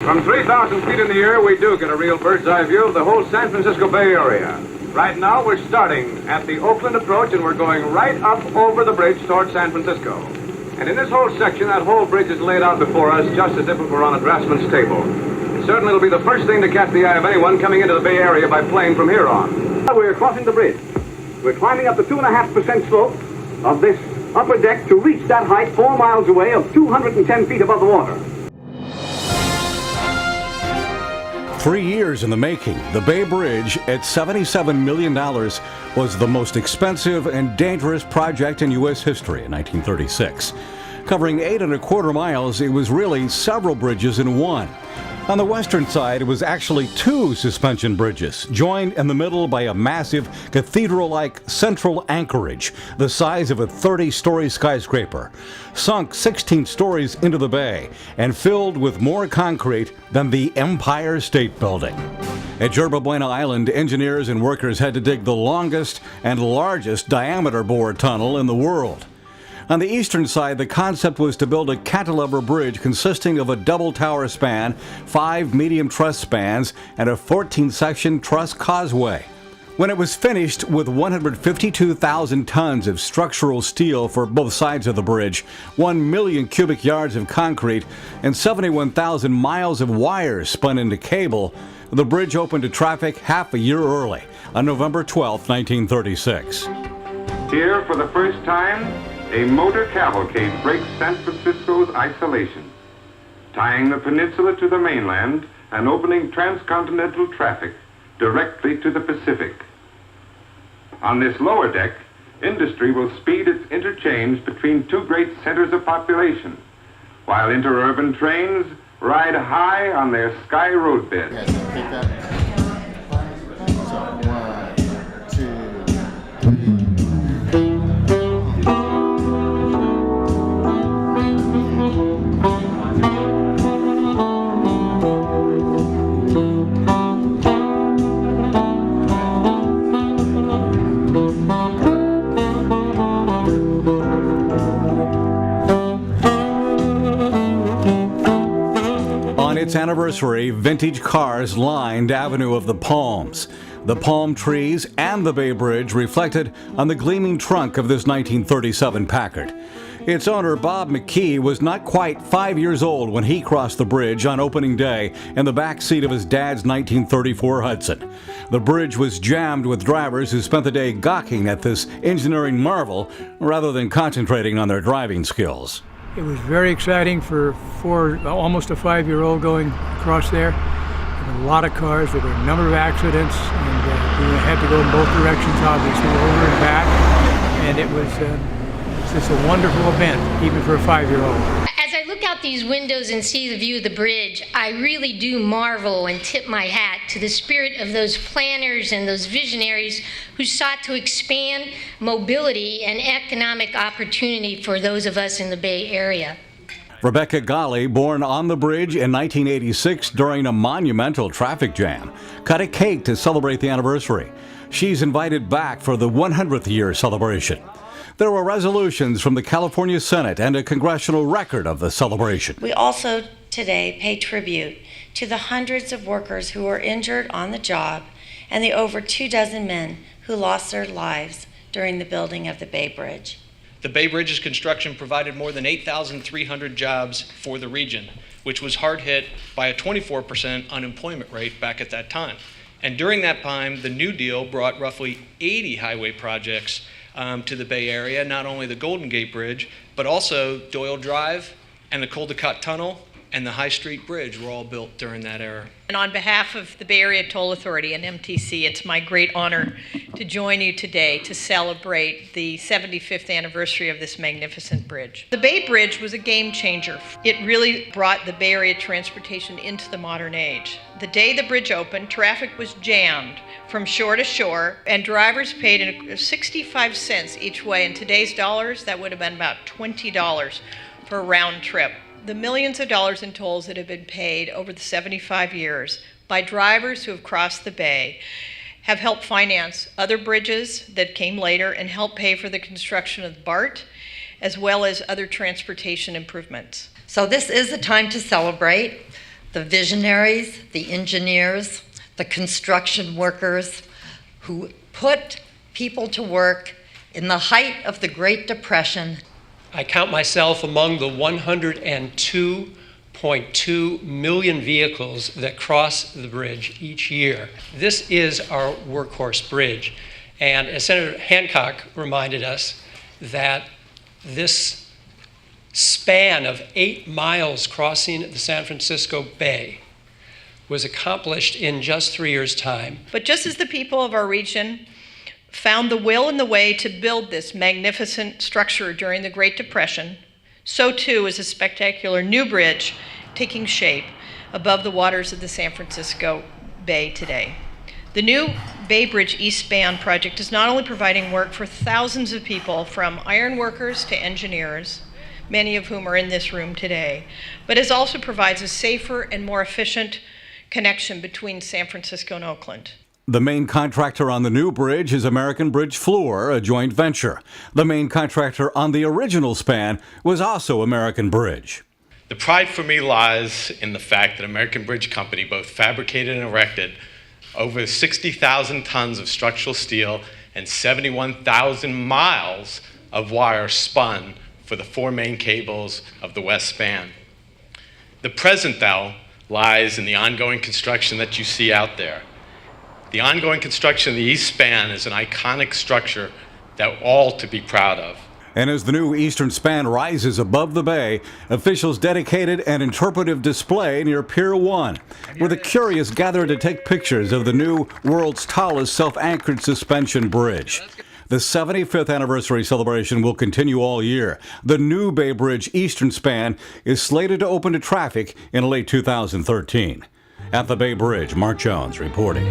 From 3,000 feet in the air, we do get a real bird's eye view of the whole San Francisco Bay Area. Right now, we're starting at the Oakland approach, and we're going right up over the bridge towards San Francisco. And in this whole section, that whole bridge is laid out before us just as if it were on a draftsman's table. And certainly it'll be the first thing to catch the eye of anyone coming into the Bay Area by plane from here on. We're crossing the bridge. We're climbing up the 2.5% slope of this upper deck to reach that height 4 miles away of 210 feet above the water. 3 years in the making, the Bay Bridge at $77 million was the most expensive and dangerous project in U.S. history in 1936. Covering 8.25 miles, it was really several bridges in one. On the western side, it was actually 2 suspension bridges, joined in the middle by a massive cathedral-like central anchorage, the size of a 30-story skyscraper, sunk 16 stories into the bay and filled with more concrete than the Empire State Building. At Yerba Buena Island, engineers and workers had to dig the longest and largest diameter bore tunnel in the world. On the eastern side, the concept was to build a cantilever bridge consisting of a double tower span, 5 medium truss spans, and a 14-section truss causeway. When it was finished with 152,000 tons of structural steel for both sides of the bridge, 1 million cubic yards of concrete, and 71,000 miles of wires spun into cable, the bridge opened to traffic half a year early, on November 12, 1936. Here, for the first time, a motor cavalcade breaks San Francisco's isolation, tying the peninsula to the mainland and opening transcontinental traffic directly to the Pacific. On this lower deck, industry will speed its interchange between 2 great centers of population, while interurban trains ride high on their sky roadbed. Yes, take that. So, 1, 2, 3. On its anniversary, vintage cars lined Avenue of the Palms. The palm trees and the Bay Bridge reflected on the gleaming trunk of this 1937 Packard. Its owner, Bob McKee, was not quite 5 years old when he crossed the bridge on opening day in the back seat of his dad's 1934 Hudson. The bridge was jammed with drivers who spent the day gawking at this engineering marvel rather than concentrating on their driving skills. It was very exciting for almost a 5-year-old going across there. There were a lot of cars, there were a number of accidents, and we had to go in both directions, obviously, over and back. And it was just a wonderful event, even for a 5-year-old. As I look out these windows and see the view of the bridge, I really do marvel and tip my hat to the spirit of those planners and those visionaries who sought to expand mobility and economic opportunity for those of us in the Bay Area. Rebecca Golly, born on the bridge in 1986 during a monumental traffic jam, cut a cake to celebrate the anniversary. She's invited back for the 100th year celebration. There were resolutions from the California Senate and a congressional record of the celebration. We also today pay tribute to the hundreds of workers who were injured on the job and the over 24 men who lost their lives during the building of the Bay Bridge. The Bay Bridge's construction provided more than 8,300 jobs for the region, which was hard hit by a 24% unemployment rate back at that time. And during that time, the New Deal brought roughly 80 highway projects to the Bay Area, not only the Golden Gate Bridge, but also Doyle Drive and the Caldecott Tunnel and the High Street Bridge were all built during that era. And on behalf of the Bay Area Toll Authority and MTC, it's my great honor to join you today to celebrate the 75th anniversary of this magnificent bridge. The Bay Bridge was a game changer. It really brought the Bay Area transportation into the modern age. The day the bridge opened, traffic was jammed from shore to shore, and drivers paid 65 cents each way. In today's dollars, that would have been about $20 for a round trip. The millions of dollars in tolls that have been paid over the 75 years by drivers who have crossed the bay have helped finance other bridges that came later and helped pay for the construction of BART, as well as other transportation improvements. So this is a time to celebrate. the visionaries, the engineers, the construction workers who put people to work in the height of the Great Depression. I count myself among the 102.2 million vehicles that cross the bridge each year. This is our workhorse bridge. And as Senator Hancock reminded us, that this span of 8 miles crossing the San Francisco Bay was accomplished in just 3 years' time. But just as the people of our region found the will and the way to build this magnificent structure during the Great Depression, so too is a spectacular new bridge taking shape above the waters of the San Francisco Bay today. The new Bay Bridge East Span project is not only providing work for thousands of people, from iron workers to engineers, many of whom are in this room today, but it also provides a safer and more efficient connection between San Francisco and Oakland. The main contractor on the new bridge is American Bridge Fluor, a joint venture. The main contractor on the original span was also American Bridge. The pride for me lies in the fact that American Bridge Company both fabricated and erected over 60,000 tons of structural steel and 71,000 miles of wire spun for the 4 main cables of the West Span. The present, though, lies in the ongoing construction that you see out there. The ongoing construction of the East Span is an iconic structure that we're all to be proud of. And as the new Eastern Span rises above the bay, officials dedicated an interpretive display near Pier 1, where the curious gather to take pictures of the new world's tallest self-anchored suspension bridge. The 75th anniversary celebration will continue all year. The new Bay Bridge Eastern Span is slated to open to traffic in late 2013. At the Bay Bridge, Mark Jones reporting.